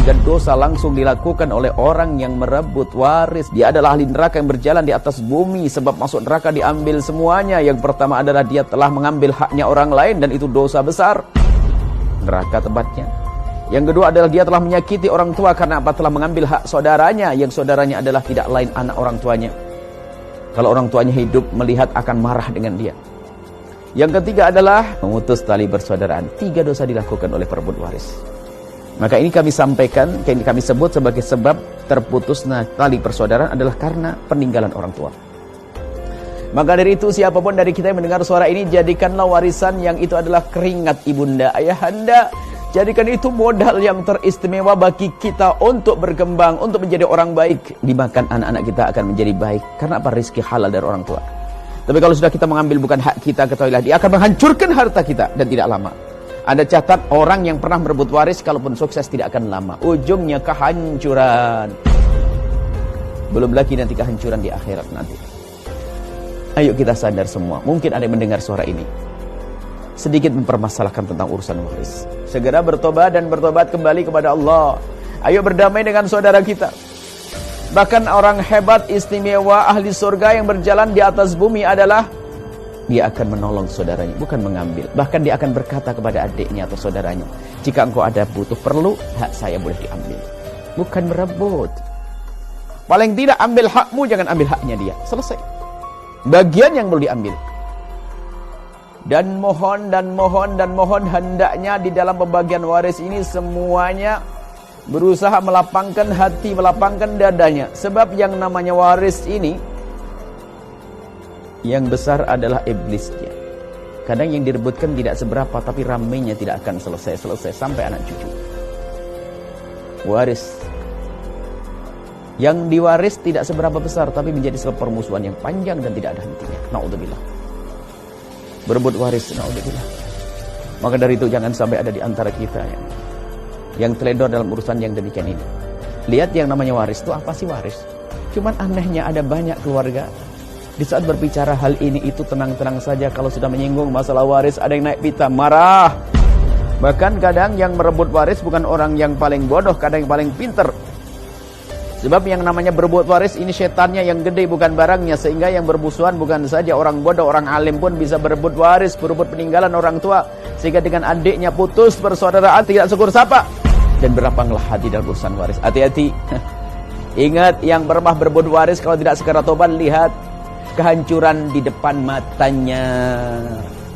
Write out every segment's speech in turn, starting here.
3 dosa langsung dilakukan oleh orang yang merebut waris. Dia adalah ahli neraka yang berjalan di atas bumi, sebab masuk neraka diambil semuanya. Yang pertama adalah dia telah mengambil haknya orang lain, dan itu dosa besar, neraka tempatnya. Yang kedua adalah dia telah menyakiti orang tua karena apa? Telah mengambil hak saudaranya, yang saudaranya adalah tidak lain anak orang tuanya. Kalau orang tuanya hidup, melihat akan marah dengan dia. Yang ketiga adalah memutus tali persaudaraan. 3 dosa dilakukan oleh perebut waris. Maka ini kami sampaikan, ini kami sebut sebagai sebab terputusnya tali persaudaraan adalah karena peninggalan orang tua. Maka dari itu, siapapun dari kita yang mendengar suara ini, jadikanlah warisan yang itu adalah keringat ibunda, ayahanda. Jadikan itu modal yang teristimewa bagi kita untuk berkembang, untuk menjadi orang baik. Dimakan anak-anak kita akan menjadi baik. Karena apa? Rizki halal dari orang tua. Tapi kalau sudah kita mengambil bukan hak kita, ketahuilah dia akan menghancurkan harta kita dan tidak lama. Anda catat, orang yang pernah merebut waris kalaupun sukses tidak akan lama. Ujungnya kehancuran. Belum lagi nanti kehancuran di akhirat nanti. Ayo kita sadar semua. Mungkin ada yang mendengar suara ini sedikit mempermasalahkan tentang urusan waris. Segera bertobat dan bertobat kembali kepada Allah. Ayo berdamai dengan saudara kita. Bahkan orang hebat, istimewa, ahli surga yang berjalan di atas bumi adalah dia akan menolong saudaranya, bukan mengambil. Bahkan dia akan berkata kepada adiknya atau saudaranya, jika engkau ada butuh perlu, hak saya boleh diambil. Bukan merebut. Paling tidak ambil hakmu, jangan ambil haknya dia. Selesai. Bagian yang boleh diambil. Dan mohon hendaknya di dalam pembagian waris ini semuanya berusaha melapangkan hati, melapangkan dadanya. Sebab yang namanya waris ini yang besar adalah iblisnya. Kadang yang direbutkan tidak seberapa, tapi ramainya tidak akan selesai sampai anak cucu. Waris yang diwaris tidak seberapa besar, tapi menjadi sebab permusuhan yang panjang dan tidak ada hentinya. Naudzubillah. Berebut waris, naudzubillah. Maka dari itu jangan sampai ada di antara kita yang teledor dalam urusan yang demikian ini. Lihat yang namanya waris itu apa sih waris? Cuman anehnya ada banyak keluarga di saat berbicara hal ini itu tenang-tenang saja. Kalau sudah menyinggung masalah waris ada yang naik pita, marah. Bahkan kadang yang merebut waris bukan orang yang paling bodoh, kadang yang paling pinter. Sebab yang namanya berebut waris ini setannya yang gede, bukan barangnya. Sehingga yang bermusuhan bukan saja orang bodoh, orang alim pun bisa berebut waris, berebut peninggalan orang tua. Sehingga dengan adiknya putus persaudaraan, tidak syukur sapa. Dan berlapanglah hati dalam urusan waris. Hati-hati. Ingat, yang pernah berebut waris kalau tidak segera tobat, lihat kehancuran di depan matanya.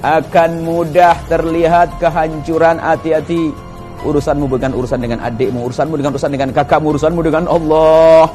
Akan mudah terlihat kehancuran. Hati-hati. Urusanmu bukan urusan dengan adikmu, urusanmu dengan kakakmu, urusanmu dengan Allah.